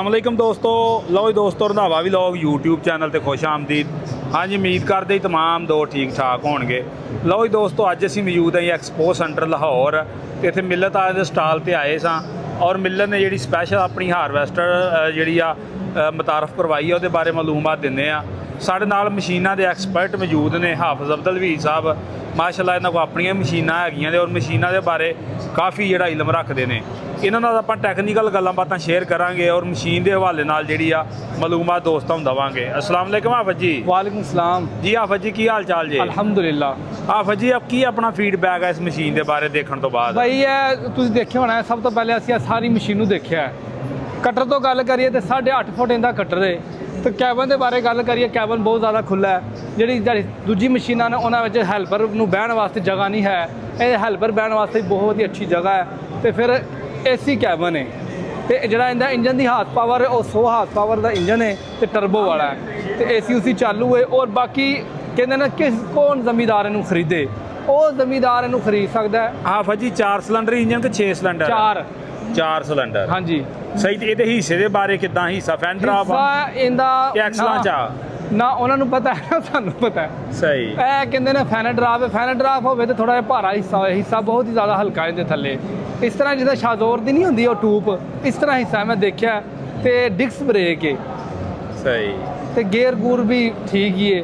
अस्सलामुअलैकुम दोस्तों, लो जी दोस्तों रंधावा व्लॉग यूट्यूब चैनल ते खुश आमदीद। हाँ जी, उम्मीद करते ही तमाम दो ठीक ठाक होणगे। लो जी दोस्तों, अज असीं मौजूद हैं एक्सपो सेंटर लाहौर ते इत्थे मिलत वाले दे स्टाल ते आए सां और मिलत ने जिहड़ी स्पैशल अपनी हारवैस्टर जिहड़ी आ मुतारफ करवाई है उहदे बारे मालूमात दिंदे आ। साडे नाल मशीनां दे एक्सपर्ट मौजूद ने हाफिज़ अब्दुल हबीब साहब, माशाअल्लाह इन्हां कोल अपनियां मशीनां हैगियां ने और मशीनां दे बारे काफ़ी जिहड़ा इलम रखदे ने। इन्हां नाल आपां टैक्नीकल गल्लां बातां शेयर करांगे और मशीन के हवाले नाल जिहड़ी आ मालूमात दोस्तां नूं दवांगे। अस्सलाम वालेकुम हाफिज़ जी। वालेकुम सलाम जी हाफिज़ जी, की हाल चाल जी? अल्हम्दुलिल्लाह। हाफिज़ जी, अब की अपना फीडबैक है इस मशीन के बारे देखने तो बाद? भाई ਇਹ ਤੁਸੀਂ ਦੇਖਿਆ ਹੋਣਾ ਸਭ ਤੋਂ ਪਹਿਲੇ ਅਸੀਂ ਸਾਰੀ ਮਸ਼ੀਨ ਨੂੰ ਦੇਖਿਆ ਹੈ। ਕਟਰ ਤੋਂ ਗੱਲ ਕਰੀਏ ਤੇ 8.5 ਫੁੱਟ ਇਹਦਾ ਕਟਰ ਹੈ ਤੇ ਕੈਬਨ ਦੇ ਬਾਰੇ ਗੱਲ ਕਰੀਏ, ਕੈਬਨ ਬਹੁਤ ਜ਼ਿਆਦਾ ਖੁੱਲ੍ਹਾ ਹੈ। ਜਿਹੜੀ ਦੂਜੀ ਮਸ਼ੀਨਾਂ ਨੇ ਉਹਨਾਂ ਵਿੱਚ ਹੈਲਪਰ ਨੂੰ ਬਹਿਣ ਵਾਸਤੇ ਜਗ੍ਹਾ ਨਹੀਂ ਹੈ, ਇਹ ਹੈਲਪਰ ਬਹਿਣ ਵਾਸਤੇ ਬਹੁਤ ਹੀ ਅੱਛੀ ਜਗ੍ਹਾ ਹੈ। ਤੇ ਫਿਰ ਏਸੀ ਕੈਬਨ ਹੈ ਤੇ ਜਿਹੜਾ ਇਹਦਾ ਇੰਜਨ ਦੀ ਹਾਰਸ ਪਾਵਰ ਉਹ 100 ਹਾਰਸ ਪਾਵਰ ਦਾ ਇੰਜਨ ਹੈ ਤੇ ਟਰਬੋ ਵਾਲਾ ਹੈ ਤੇ ਏਸੀ ਉਸੀ ਚਾਲੂ ਹੈ। ਔਰ ਬਾਕੀ ਕਹਿੰਦੇ ਨੇ ਕੌਣ ਜ਼ਮੀਂਦਾਰ ਇਹਨੂੰ ਖਰੀਦੇ, ਉਹ ਜ਼ਮੀਂਦਾਰ ਇਹਨੂੰ ਖਰੀਦ ਸਕਦਾ ਹੈ। हाफिज़ जी, 4 सिलेंडर इंजन के 6 सिलेंडर? 4 सिलेंडर। हाँ जी। सही। ਤੇ ਇਹਦੇ ਹਿੱਸੇ ਦੇ ਬਾਰੇ ਕਿੱਦਾਂ? ਹਿੱਸਾ ਫੈਂਡਰਾ ਇਹਦਾ ਐਕਸਲਾਂ ਚਾ ਨਾ ਉਹਨਾਂ ਨੂੰ ਪਤਾ ਹੈ ਨਾ ਸਾਨੂੰ ਪਤਾ ਹੈ। ਸਹੀ। ਇਹ ਕਹਿੰਦੇ ਨੇ ਫੈਨਡਰਾਫ ਫੈਨਡਰਾਫ ਹੋਵੇ ਤੇ ਥੋੜਾ ਜਿਹਾ ਭਾਰਾ ਹਿੱਸਾ ਹੋਏ, ਹਿੱਸਾ ਬਹੁਤ ਹੀ ਜ਼ਿਆਦਾ ਹਲਕਾ ਇਹਦੇ ਥੱਲੇ। ਇਸ ਤਰ੍ਹਾਂ ਜਿੱਦਾਂ ਸ਼ਾਜ਼ੋਰ ਦੀ ਨਹੀਂ ਹੁੰਦੀ ਉਹ ਟੂਪ, ਇਸ ਤਰ੍ਹਾਂ ਹਿੱਸਾ ਮੈਂ ਦੇਖਿਆ। ਤੇ ਡਿਸਕ ਬ੍ਰੇਕ ਹੈ ਸਹੀ ਤੇ ਗੇਅਰ ਗੂਰ ਵੀ ਠੀਕ ਹੀ ਹੈ।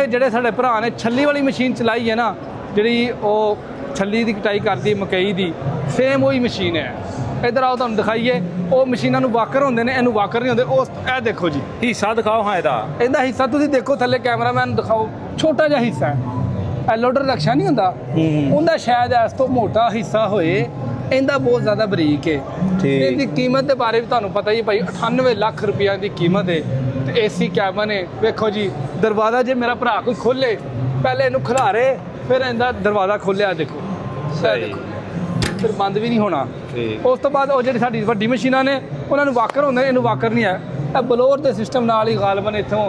ਜਿਹੜੇ ਸਾਡੇ ਭਰਾ ਨੇ ਛੱਲੀ ਵਾਲੀ ਮਸ਼ੀਨ ਚਲਾਈ ਹੈ ਨਾ, ਜਿਹੜੀ ਉਹ ਛੱਲੀ ਦੀ ਕਟਾਈ ਕਰਦੀ ਮਕਈ ਦੀ, ਸੇਮ ਉਹੀ ਮਸ਼ੀਨ ਹੈ। ਇੱਧਰ ਆਓ ਤੁਹਾਨੂੰ ਦਿਖਾਈਏ। ਉਹ ਮਸ਼ੀਨਾਂ ਨੂੰ ਵਾਕਰ ਹੁੰਦੇ ਨੇ, ਇਹਨੂੰ ਵਾਕਰ ਨਹੀਂ ਹੁੰਦੇ। ਉਹ ਇਹ ਦੇਖੋ ਜੀ, ਹਿੱਸਾ ਦਿਖਾਓ। ਹਾਂ, ਇਹਦਾ ਹਿੱਸਾ ਤੁਸੀਂ ਦੇਖੋ ਥੱਲੇ, ਕੈਮਰਾਮੈਨ ਨੂੰ ਦਿਖਾਓ। ਛੋਟਾ ਜਿਹਾ ਹਿੱਸਾ ਹੈ, ਇਹ ਲੋਡਰ ਰਕਸ਼ਾ ਨਹੀਂ ਹੁੰਦਾ ਉਹਦਾ ਸ਼ਾਇਦ ਇਸ ਤੋਂ ਮੋਟਾ ਹਿੱਸਾ ਹੋਏ। ਇਹਦਾ ਬਹੁਤ ਜ਼ਿਆਦਾ ਬਰੀਕ ਹੈ। ਇਹਦੀ ਕੀਮਤ ਦੇ ਬਾਰੇ ਵੀ ਤੁਹਾਨੂੰ ਪਤਾ ਹੀ ਭਾਈ, 98 ਲੱਖ ਰੁਪਈਆ ਦੀ ਕੀਮਤ ਹੈ ਤੇ ਏਸੀ ਕੈਬਨ ਹੈ। ਵੇਖੋ ਜੀ, ਦਰਵਾਜ਼ਾ ਜੇ ਮੇਰਾ ਭਰਾ ਕੋਈ ਖੋਲੇ, ਪਹਿਲੇ ਇਹਨੂੰ ਖਿਲਾਰੇ ਫਿਰ ਇਹਦਾ ਦਰਵਾਜ਼ਾ ਖੋਲਿਆ, ਦੇਖੋ ਫਿਰ ਬੰਦ ਵੀ ਨਹੀਂ ਹੋਣਾ। ਉਸ ਤੋਂ ਬਾਅਦ ਉਹ ਜਿਹੜੀ ਸਾਡੀ ਵੱਡੀ ਮਸ਼ੀਨਾਂ ਨੇ ਉਹਨਾਂ ਨੂੰ ਵਾਕਰ ਹੁੰਦੇ ਨੇ, ਇਹਨੂੰ ਵਾਕਰ ਨਹੀਂ ਹੈ। ਇਹ ਬਲੋਰ ਦੇ ਸਿਸਟਮ ਨਾਲ ਹੀ ਗਾਲਬਨ ਇੱਥੋਂ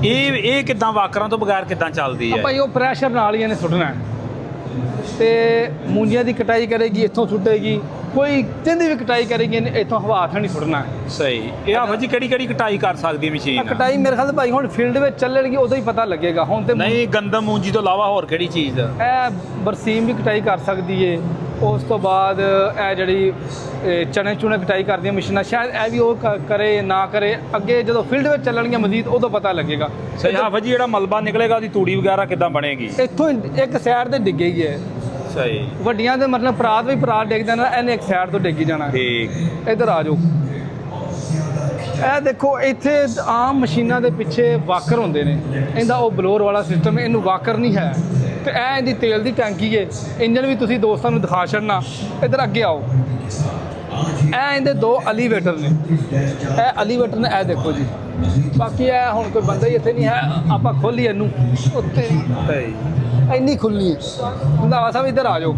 ਇਹ ਕਿੱਦਾਂ ਵਾਕਰਾਂ ਤੋਂ ਬਗੈਰ ਕਿੱਦਾਂ ਚੱਲਦੀ ਹੈ? ਭਾਈ ਉਹ ਪ੍ਰੈਸ਼ਰ ਨਾਲ ਹੀ ਇਹਨੇ ਸੁੱਟਣਾ ਤੇ ਮੂੰਜੀਆਂ ਦੀ ਕਟਾਈ ਕਰੇਗੀ, ਇੱਥੋਂ ਸੁੱਟੇਗੀ। ਕੋਈ ਜਿੰਦੀ ਵੀ ਕਟਾਈ ਕਰੇਗੀ ਇਹਨੇ ਇੱਥੋਂ ਹਵਾ ਥਾਂ ਨਹੀਂ ਸੁੱਟਣਾ। ਸਹੀ। ਇਹ ਹਾਫਿਜ਼ ਜੀ ਕਿਹੜੀ ਕਟਾਈ ਕਰ ਸਕਦੀ ਹੈ ਮਸ਼ੀਨ? ਕਟਾਈ ਮੇਰੇ ਖਿਆਲ ਭਾਈ ਹੁਣ ਫੀਲਡ ਵਿੱਚ ਚੱਲਣਗੀ ਉਦੋਂ ਹੀ ਪਤਾ ਲੱਗੇਗਾ। ਹੁਣ ਤੇ ਨਹੀਂ, ਗੰਦਮ ਮੂੰਜੀ ਤੋਂ ਇਲਾਵਾ ਹੋਰ ਕਿਹੜੀ ਚੀਜ਼? ਇਹ ਬਰਸੀਮ ਵੀ ਕਟਾਈ ਕਰ ਸਕਦੀ ਏ। ਉਸ ਤੋਂ ਬਾਅਦ ਇਹ ਜਿਹੜੀ ਚਣੇ ਚੂਣੇ ਕਟਾਈ ਕਰਦੀਆਂ ਮਸ਼ੀਨਾਂ, ਸ਼ਾਇਦ ਇਹ ਵੀ ਉਹ ਕਰੇ ਨਾ ਕਰੇ। ਅੱਗੇ ਜਦੋਂ ਫੀਲਡ ਵਿੱਚ ਚੱਲਣਗੀਆਂ ਮਜ਼ੀਦ ਉਦੋਂ ਪਤਾ ਲੱਗੇਗਾ। ਸਹੀ। ਹਾਫਿਜ਼ ਜੀ, ਜਿਹੜਾ ਮਲਬਾ ਨਿਕਲੇਗਾ ਉਹਦੀ ਤੂੜੀ ਵਗੈਰਾ ਕਿੱਦਾਂ ਬਣੇਗੀ? ਇੱਥੋਂ ਇੱਕ ਸਾਈਡ ਤੇ ਡਿੱਗੇਗੀ ਹੈ। ਸਹੀ। ਵੱਡੀਆਂ ਦੇ ਮਤਲਬ ਪਰਾਤ ਵੀ ਪਰਾਤ ਡਿੱਗ ਜਾਣਾ, ਇਹਨੇ ਇੱਕ ਸਾਈਡ ਤੋਂ ਡਿੱਗੀ ਜਾਣਾ। ਠੀਕ। ਇੱਧਰ ਆ ਜਾਓ। ਇਹ ਦੇਖੋ, ਇੱਥੇ ਆਮ ਮਸ਼ੀਨਾਂ ਦੇ ਪਿੱਛੇ ਵਾਕਰ ਹੁੰਦੇ ਨੇ, ਇਹਦਾ ਉਹ ਬਲੋਰ ਵਾਲਾ ਸਿਸਟਮ, ਇਹਨੂੰ ਵਾਕਰ ਨਹੀਂ ਹੈ। ਤੇ ਇਹ ਇਹਦੀ ਤੇਲ ਦੀ ਟੈਂਕੀ ਹੈ। ਇੰਜਨ ਵੀ ਤੁਸੀਂ ਦੋਸਤਾਂ ਨੂੰ ਦਿਖਾ ਛੱਡਣਾ। ਇੱਧਰ ਅੱਗੇ ਆਓ। ਇਹ ਇਹਦੇ 2 ਐਲੀਵੇਟਰ ਨੇ। ਇਹ ਐਲੀਵੇਟਰ ਨੇ, ਇਹ ਦੇਖੋ ਜੀ। ਬਾਕੀ ਇਹ ਹੁਣ ਕੋਈ ਬੰਦਾ ਹੀ ਇੱਥੇ ਨਹੀਂ ਹੈ, ਆਪਾਂ ਖੋਲੀ ਇਹਨੂੰ ਉੱਤੇ ਇੰਨੀ ਖੁੱਲ੍ਹੀ ਹੈ। ਰੰਧਾਵਾ ਸਾਹਿਬ ਇੱਧਰ ਆ ਜਾਓ।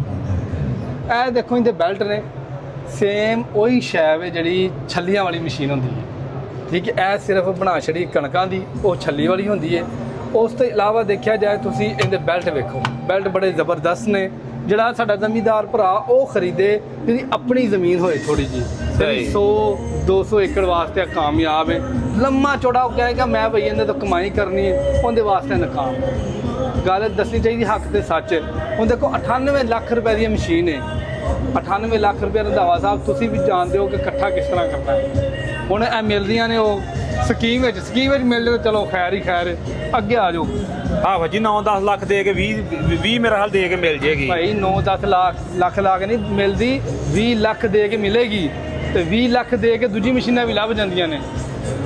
ਇਹ ਦੇਖੋ, ਇਹਦੇ ਬੈਲਟ ਨੇ, ਸੇਮ ਉਹੀ ਸ਼ੈਵ ਹੈ ਜਿਹੜੀ ਛੱਲੀਆਂ ਵਾਲੀ ਮਸ਼ੀਨ ਹੁੰਦੀ ਹੈ। ਠੀਕ ਹੈ, ਇਹ ਸਿਰਫ ਬਣਾ ਛੜੀ ਕਣਕਾਂ ਦੀ, ਉਹ ਛੱਲੀ ਵਾਲੀ ਹੁੰਦੀ ਹੈ। ਉਸ ਤੋਂ ਇਲਾਵਾ ਦੇਖਿਆ ਜਾਏ ਤੁਸੀਂ ਇਹਦੇ ਬੈਲਟ ਵੇਖੋ, ਬੈਲਟ ਬੜੇ ਜ਼ਬਰਦਸਤ ਨੇ। ਜਿਹੜਾ ਸਾਡਾ ਜ਼ਮੀਂਦਾਰ ਭਰਾ ਉਹ ਖਰੀਦੇ ਜਿਹਦੀ ਆਪਣੀ ਜ਼ਮੀਨ ਹੋਏ ਥੋੜੀ ਜੀ, 100-200 ਏਕੜ ਵਾਸਤੇ ਕਾਮਯਾਬ ਹੈ। ਲੰਮਾ ਚੌੜਾ ਉਹ ਕਹੇਗਾ ਮੈਂ ਭਈ ਇਹਦੇ ਤੋਂ ਕਮਾਈ ਕਰਨੀ ਹੈ, ਉਹਦੇ ਵਾਸਤੇ ਨਾਕਾਮ। ਗੱਲ ਦੱਸਣੀ ਚਾਹੀਦੀ ਹੱਕ ਤੇ ਸੱਚ। ਹੁਣ ਦੇਖੋ 98 ਲੱਖ ਰੁਪਏ ਦੀ ਮਸ਼ੀਨ ਹੈ। 98 ਲੱਖ ਰੁਪਏ ਰੰਧਾਵਾ ਸਾਹਿਬ ਤੁਸੀਂ ਵੀ ਜਾਣਦੇ ਹੋ ਕਿ ਇਕੱਠਾ ਕਿਸ ਤਰ੍ਹਾਂ ਕਰਨਾ ਹੈ। ਹੁਣ ਇਹ ਮਿਲਦੀਆਂ ਨੇ ਉਹ ਸਕੀਮ ਵਿੱਚ ਮਿਲ ਜਾਵੇ, ਚਲੋ ਖੈਰ ਹੀ ਖੈਰ। ਅੱਗੇ ਆ ਜਾਓ। ਹਾਫਿਜ਼ ਜੀ, 9-10 ਲੱਖ ਦੇ ਕੇ 20 ਮੇਰਾ ਹਾਲ ਦੇ ਕੇ ਮਿਲ ਜੇਗੀ ਭਾਈ। 9-10 ਲੱਖ ਲਾ ਕੇ ਨਹੀਂ ਮਿਲਦੀ, 20 ਲੱਖ ਦੇ ਕੇ ਮਿਲੇਗੀ। ਤੇ 20 ਲੱਖ ਦੇ ਕੇ ਦੂਜੀ ਮਸ਼ੀਨਾਂ ਵੀ ਲੱਭ ਜਾਂਦੀਆਂ ਨੇ।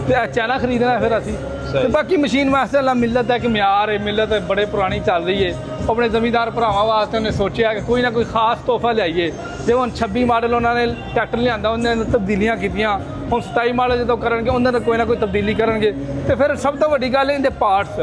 ਤੇ ਇਹ ਚਾਈਨਾ ਖਰੀਦਣਾ ਫਿਰ ਅਸੀਂ। ਤੇ ਬਾਕੀ ਮਸ਼ੀਨ ਮਾਸ਼ਾਅੱਲਾ ਮਿਲਤ ਹੈ ਕਿ ਮਿਆਰ ਹੈ, ਮਿਲਤ ਬੜੇ ਪੁਰਾਣੀ ਚੱਲ ਰਹੀ ਹੈ। ਆਪਣੇ ਜ਼ਮੀਂਦਾਰ ਭਰਾਵਾਂ ਵਾਸਤੇ ਉਹਨੇ ਸੋਚਿਆ ਕਿ ਕੋਈ ਨਾ ਕੋਈ ਖਾਸ ਤੋਹਫਾ ਲਿਆਈਏ। ਜੇ ਹੁਣ 26 ਮਾਡਲ ਉਹਨਾਂ ਨੇ ਟਰੈਕਟਰ ਲਿਆਂਦਾ, ਉਹਨਾਂ ਨੇ ਤਬਦੀਲੀਆਂ ਕੀਤੀਆਂ। ਹੁਣ 27 ਮਾਡਲ ਜਦੋਂ ਕਰਨਗੇ ਉਹਨਾਂ ਨੇ ਕੋਈ ਨਾ ਕੋਈ ਤਬਦੀਲੀ ਕਰਨਗੇ। ਤੇ ਫਿਰ ਸਭ ਤੋਂ ਵੱਡੀ ਗੱਲ ਇਹਦੇ ਪਾਰਟਸ,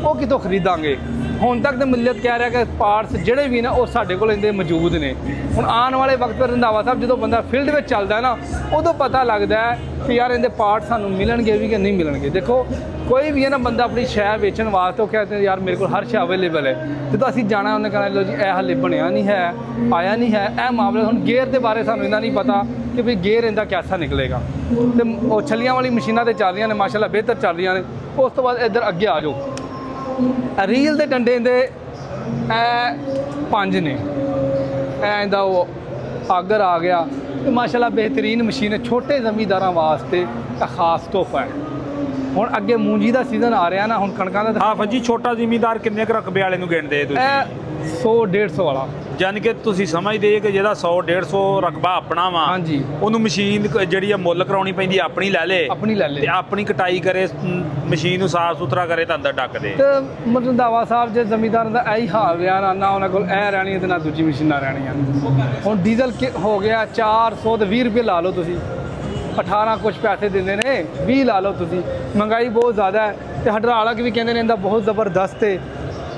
ਉਹ ਕਿਤੋਂ ਖਰੀਦਾਂਗੇ? ਹੁਣ ਤੱਕ ਤੇ ਮਿਲਤ ਕਹਿ ਰਿਹਾ ਕਿ ਪਾਰਟਸ ਜਿਹੜੇ ਵੀ ਨੇ ਉਹ ਸਾਡੇ ਕੋਲ ਇਹਦੇ ਮੌਜੂਦ ਨੇ। ਹੁਣ ਆਉਣ ਵਾਲੇ ਵਕਤ 'ਤੇ ਰੰਧਾਵਾ ਸਾਹਿਬ ਜਦੋਂ ਬੰਦਾ ਫੀਲਡ ਵਿੱਚ ਚੱਲਦਾ ਨਾ ਉਦੋਂ ਪਤਾ ਲੱਗਦਾ ਹੈ ਕਿ ਯਾਰ ਇਹਦੇ ਪਾਰਟ ਸਾਨੂੰ ਮਿਲਣਗੇ ਵੀ ਕਿ ਨਹੀਂ ਮਿਲਣਗੇ। ਦੇਖੋ ਕੋਈ ਵੀ ਹੈ ਨਾ ਬੰਦਾ ਆਪਣੀ ਸ਼ੈ ਵੇਚਣ ਵਾਸਤੇ ਉਹ ਕਹਿੰਦੇ ਯਾਰ ਮੇਰੇ ਕੋਲ ਹਰ ਸ਼ੈ ਅਵੇਲੇਬਲ ਹੈ, ਜਦੋਂ ਅਸੀਂ ਜਾਣਾ ਉਹਨੇ ਕਹਿਣਾ ਲਓ ਜੀ ਇਹ ਹਾਲੇ ਬਣਿਆ ਨਹੀਂ ਹੈ, ਆਇਆ ਨਹੀਂ ਹੈ। ਇਹ ਮਾਮਲਾ ਹੁਣ ਗੇਅਰ ਦੇ ਬਾਰੇ ਸਾਨੂੰ ਇੰਨਾ ਨਹੀਂ ਪਤਾ ਕਿ ਵੀ ਗੇਅਰ ਇਹਦਾ ਕੈਸਾ ਨਿਕਲੇਗਾ। ਤੇ ਉਹ ਛੱਲੀਆਂ ਵਾਲੀ ਮਸ਼ੀਨਾਂ ਤੇ ਚੱਲ ਰਹੀਆਂ ਨੇ ਮਾਸ਼ਾਅੱਲਾ, ਬਿਹਤਰ ਚੱਲ ਰਹੀਆਂ ਨੇ। ਉਸ ਤੋਂ ਬਾਅਦ ਇੱਧਰ ਅੱਗੇ ਆ ਜਾਓ, ਰੀਲ ਦੇ ਡੰਡੇ ਦੇ ਇਹ 5 ਨੇ, ਇਹ ਇਹਦਾ ਉਹ ਆਗਰ ਆ ਗਿਆ ਤੇ ਮਾਸ਼ਾਅੱਲਾ ਬਿਹਤਰੀਨ ਮਸ਼ੀਨ ਹੈ, ਛੋਟੇ ਜ਼ਮੀਂਦਾਰਾਂ ਵਾਸਤੇ ਇਹ ਖਾਸ ਤੋਹਫਾ ਹੈ। ਹੁਣ ਅੱਗੇ ਮੂੰਜੀ ਦਾ ਸੀਜ਼ਨ ਆ ਰਿਹਾ ਨਾ, ਹੁਣ ਕਣਕਾਂ ਦਾ ਹਾਂ ਫੱਜੀ, ਛੋਟਾ ਜ਼ਿਮੀਂਦਾਰ ਕਿੰਨੇ ਕੁ ਰਕਬੇ ਵਾਲੇ ਨੂੰ ਗਿਣਦੇ ਤੁਸੀਂ? ਇਹ 100-150 ਵਾਲਾ, ਯਾਨੀ ਕਿ ਤੁਸੀਂ ਸਮਝਦੇ ਕਿ ਜਿਹੜਾ 100-150 ਰਕਬਾ ਆਪਣਾ ਵਾ, ਹਾਂਜੀ, ਉਹਨੂੰ ਮਸ਼ੀਨ ਜਿਹੜੀ ਆ ਮੁੱਲ ਕਰਾਉਣੀ ਪੈਂਦੀ ਆਪਣੀ ਲੈ ਲੇ, ਆਪਣੀ ਲੈ ਤੇ ਲੈ ਆਪਣੀ ਕਟਾਈ ਕਰੇ, ਮਸ਼ੀਨ ਨੂੰ ਸਾਫ਼ ਸੁਥਰਾ ਕਰੇ ਤਾਂ ਅੰਦਰ ਡੱਕ ਦੇ। ਤੇ ਰੰਧਾਵਾ ਸਾਹਿਬ ਜੇ ਜ਼ਮੀਂਦਾਰਾਂ ਦਾ ਇਹੀ ਹਾਲ ਰਿਹਾ ਨਾ ਉਹਨਾਂ ਕੋਲ ਇਹ ਰਹਿਣੀ ਤੇ ਨਾ ਦੂਜੀ ਮਸ਼ੀਨਾਂ ਰਹਿਣੀਆਂ। ਹੁਣ ਡੀਜ਼ਲ ਹੋ ਗਿਆ 400 ਤੇ 20 ਰੁਪਏ ਲਾ ਲਓ ਤੁਸੀਂ, 18 ਕੁਛ ਪੈਸੇ ਦਿੰਦੇ ਨੇ, 20 ਲਾ ਲਓ ਤੁਸੀਂ। ਮਹਿੰਗਾਈ ਬਹੁਤ ਜ਼ਿਆਦਾ ਹੈ ਤੇ ਹਡਰਾਲਾ ਵੀ ਕਹਿੰਦੇ ਨੇ ਇਹਦਾ ਬਹੁਤ ਜ਼ਬਰਦਸਤ ਹੈ।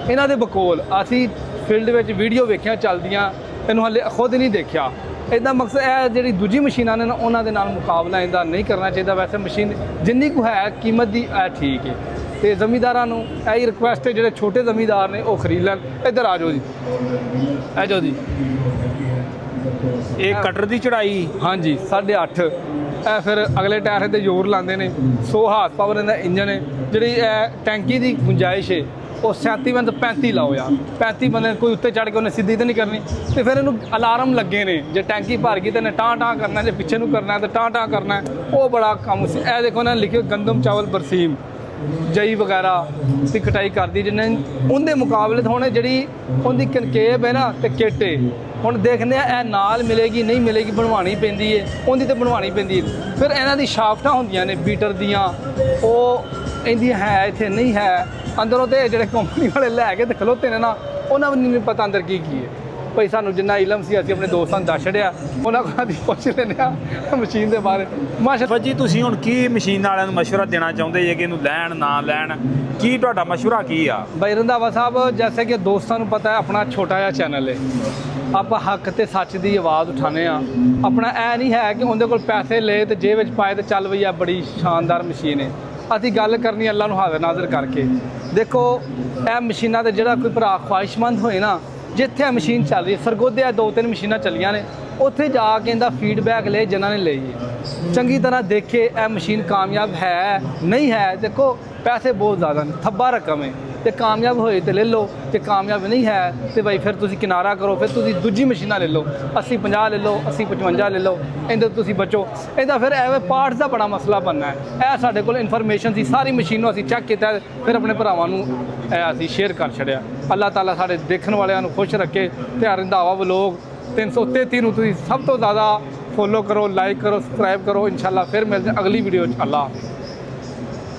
ਇਹਨਾਂ ਦੇ ਬਕੋਲ ਅਸੀਂ ਫੀਲਡ ਵਿੱਚ ਵੀਡੀਓ ਵੇਖਿਆ ਚੱਲਦੀਆਂ, ਇਹਨੂੰ ਹਾਲੇ ਖੁਦ ਨਹੀਂ ਦੇਖਿਆ। ਇਹਦਾ ਮਕਸਦ ਇਹ ਜਿਹੜੀ ਦੂਜੀ ਮਸ਼ੀਨਾਂ ਨੇ ਨਾ ਉਹਨਾਂ ਦੇ ਨਾਲ ਮੁਕਾਬਲਾ ਇਹਦਾ ਨਹੀਂ ਕਰਨਾ ਚਾਹੀਦਾ। ਵੈਸੇ ਮਸ਼ੀਨ ਜਿੰਨੀ ਕੁ ਹੈ ਕੀਮਤ ਦੀ ਇਹ ਠੀਕ ਹੈ। ਤੇ ਜ਼ਮੀਂਦਾਰਾਂ ਨੂੰ ਇਹੀ ਰਿਕੁਐਸਟ ਹੈ ਜਿਹੜੇ ਛੋਟੇ ਜ਼ਮੀਂਦਾਰ ਨੇ ਉਹ ਖਰੀਦ ਲੈਣ। ਇੱਧਰ ਆ ਜਾਓ ਜੀ, ਆ ਜਾਓ ਜੀ। ਇਹ ਕਟਰ ਦੀ ਚੜਾਈ ਹਾਂਜੀ 8.5। ਇਹ ਫਿਰ ਅਗਲੇ ਟਾਇਰ ਤੇ ਜ਼ੋਰ ਲਾਉਂਦੇ ਨੇ। 100 ਹਾਰਸ ਪਾਵਰ ਦਾ ਇੰਜਨ ਹੈ। ਜਿਹੜੀ ਇਹ ਟੈਂਕੀ ਦੀ ਗੁੰਜਾਇਸ਼ ਹੈ ਉਹ 37 ਬੰਦ 35 ਲਾਓ ਯਾਰ। 35 ਬੰਦੇ ਕੋਈ ਉੱਤੇ ਚੜ੍ਹ ਕੇ ਉਹਨੇ ਸਿੱਧੀ ਤਾਂ ਨਹੀਂ ਕਰਨੀ। ਤੇ ਫਿਰ ਇਹਨੂੰ ਅਲਾਰਮ ਲੱਗੇ ਨੇ, ਜੇ ਟੈਂਕੀ ਭਰ ਗਈ ਤਾਂ ਇਹਨੇ ਟਾਂ ਕਰਨਾ, ਜੇ ਪਿੱਛੇ ਨੂੰ ਕਰਨਾ ਤਾਂ ਟਾਂ ਕਰਨਾ। ਉਹ ਬੜਾ ਕੰਮ ਸੀ। ਇਹ ਦੇਖੋ ਨਾ ਲਿਖਿਓ ਗੰਦਮ ਚਾਵਲ ਬਰਸੀਮ ਜਈ ਵਗੈਰਾ ਦੀ ਕਟਾਈ ਕਰਦੀ, ਜਿੰਨੇ ਉਹਦੇ ਮੁਕਾਬਲੇ ਹੁਣ ਜਿਹੜੀ ਉਹਦੀ ਕਨਕੇਬ ਹੈ ਨਾ ਤੇ ਕੇਟੇ ਹੁਣ ਦੇਖਦੇ ਆ ਇਹ ਨਾਲ ਮਿਲੇਗੀ ਨਹੀਂ ਮਿਲੇਗੀ, ਬਣਵਾਉਣੀ ਪੈਂਦੀ ਹੈ ਉਹਦੀ ਤੇ ਬਣਵਾਉਣੀ ਪੈਂਦੀ ਹੈ। ਫਿਰ ਇਹਨਾਂ ਦੀ ਸ਼ਾਫਟਾਂ ਹੁੰਦੀਆਂ ਨੇ ਬੀਟਰ ਦੀਆਂ, ਉਹ ਇਹਦੀ ਹੈ ਇੱਥੇ ਨਹੀਂ ਹੈ ਅੰਦਰੋਂ। ਤੇ ਜਿਹੜੇ ਕੰਪਨੀ ਵਾਲੇ ਲੈ ਕੇ ਤੇ ਖਲੋਤੇ ਨੇ ਨਾ ਉਹਨਾਂ ਨੂੰ ਨਹੀਂ ਪਤਾ ਅੰਦਰ ਕੀ ਹੈ। ਭਾਈ ਸਾਨੂੰ ਜਿੰਨਾ ਇਲਮ ਸੀ ਅਸੀਂ ਆਪਣੇ ਦੋਸਤਾਂ ਨੂੰ ਦੱਸ ਛੜਿਆ, ਉਹਨਾਂ ਕੋਲ ਅਸੀਂ ਪੁੱਛ ਲੈਂਦੇ ਆ ਮਸ਼ੀਨ ਦੇ ਬਾਰੇ। ਮਾਸ਼ਾ ਜੀ ਤੁਸੀਂ ਹੁਣ ਕੀ ਮਸ਼ੀਨ ਵਾਲਿਆਂ ਨੂੰ ਮਸ਼ਵਰਾ ਦੇਣਾ ਚਾਹੁੰਦੇ ਜੇ ਕਿ ਇਹਨੂੰ ਲੈਣ ਨਾ ਲੈਣ, ਕੀ ਤੁਹਾਡਾ ਮਸ਼ਵਰਾ ਕੀ ਆ? ਭਾਈ ਰੰਧਾਵਾ ਸਾਹਿਬ ਜੈਸੇ ਕਿ ਦੋਸਤਾਂ ਨੂੰ ਪਤਾ ਹੈ ਆਪਣਾ ਛੋਟਾ ਜਿਹਾ ਚੈਨਲ ਹੈ, ਆਪਾਂ ਹੱਕ ਤੇ ਸੱਚ ਦੀ ਆਵਾਜ਼ ਉਠਾਉਂਦੇ ਆ। ਆਪਣਾ ਇਹ ਨਹੀਂ ਹੈ ਕਿ ਉਹਦੇ ਕੋਲ ਪੈਸੇ ਲਏ ਤੇ ਜੇਬ ਵਿੱਚ ਪਾਏ ਤੇ ਚੱਲ ਬਈ ਆ ਬੜੀ ਸ਼ਾਨਦਾਰ ਮਸ਼ੀਨ ਹੈ। ਅਸੀਂ ਗੱਲ ਕਰਨੀ ਅੱਲਾ ਨੂੰ ਹਾਜ਼ਰ ਨਾਜ਼ਰ ਕਰਕੇ। ਦੇਖੋ ਇਹ ਮਸ਼ੀਨਾਂ ਤੇ ਜਿਹੜਾ ਕੋਈ ਭਰਾ ਖੁਆਇਸ਼ਮੰਦ ਹੋਏ ਨਾ, ਜਿੱਥੇ ਇਹ ਮਸ਼ੀਨ ਚੱਲ ਰਹੀ ਹੈ, ਸਰਗੋਧੇ 2-3 ਮਸ਼ੀਨਾਂ ਚੱਲੀਆਂ ਨੇ, ਉੱਥੇ ਜਾ ਕੇ ਇਹਦਾ ਫੀਡਬੈਕ ਲਏ ਜਿਨ੍ਹਾਂ ਨੇ ਲਈ ਹੈ, ਚੰਗੀ ਤਰ੍ਹਾਂ ਦੇਖੇ ਇਹ ਮਸ਼ੀਨ ਕਾਮਯਾਬ ਹੈ ਨਹੀਂ ਹੈ। ਦੇਖੋ ਪੈਸੇ ਬਹੁਤ ਜ਼ਿਆਦਾ ਨੇ, ਥੱਬਾ ਰਕਮ ਹੈ, ਤੇ ਕਾਮਯਾਬ ਹੋਏ ਤੇ ਲੈ ਲਓ, ਤੇ ਕਾਮਯਾਬ ਨਹੀਂ ਹੈ ਤੇ ਭਾਈ ਫਿਰ ਤੁਸੀਂ ਕਿਨਾਰਾ ਕਰੋ, ਫਿਰ ਤੁਸੀਂ ਦੂਜੀ ਮਸ਼ੀਨਾਂ ਲੈ ਲਓ। 80-50 ਲੈ ਲਓ, 80-55 ਲੈ ਲਓ, ਇਹਦੇ ਤੁਸੀਂ ਬਚੋ। ਇਹਦਾ ਫਿਰ ਐਵੇਂ ਪਾਰਟਸ ਦਾ ਬੜਾ ਮਸਲਾ ਬਣਨਾ ਹੈ। ਇਹ ਸਾਡੇ ਕੋਲ ਇਨਫੋਰਮੇਸ਼ਨ ਸੀ, ਸਾਰੀ ਮਸ਼ੀਨ ਨੂੰ ਅਸੀਂ ਚੈੱਕ ਕੀਤਾ, ਫਿਰ ਆਪਣੇ ਭਰਾਵਾਂ ਨੂੰ ਅਸੀਂ ਸ਼ੇਅਰ ਕਰ ਛੱਡਿਆ। ਅੱਲਾਹ ਤਾਲਾ ਸਾਡੇ ਦੇਖਣ ਵਾਲਿਆਂ ਨੂੰ ਖੁਸ਼ ਰੱਖੇ। ਤੇ ਰੰਧਾਵਾ ਵਲੋਗ 333 ਨੂੰ ਤੁਸੀਂ ਸਭ ਤੋਂ ਜ਼ਿਆਦਾ ਫੋਲੋ ਕਰੋ, ਲਾਈਕ ਕਰੋ, ਸਬਸਕ੍ਰਾਈਬ ਕਰੋ। ਇਨਸ਼ਾਅੱਲਾ ਫਿਰ ਮਿਲਦੇ ਅਗਲੀ ਵੀਡੀਓ 'ਚ। ਅੱਲਾਹ ਹਾਫਿਜ਼।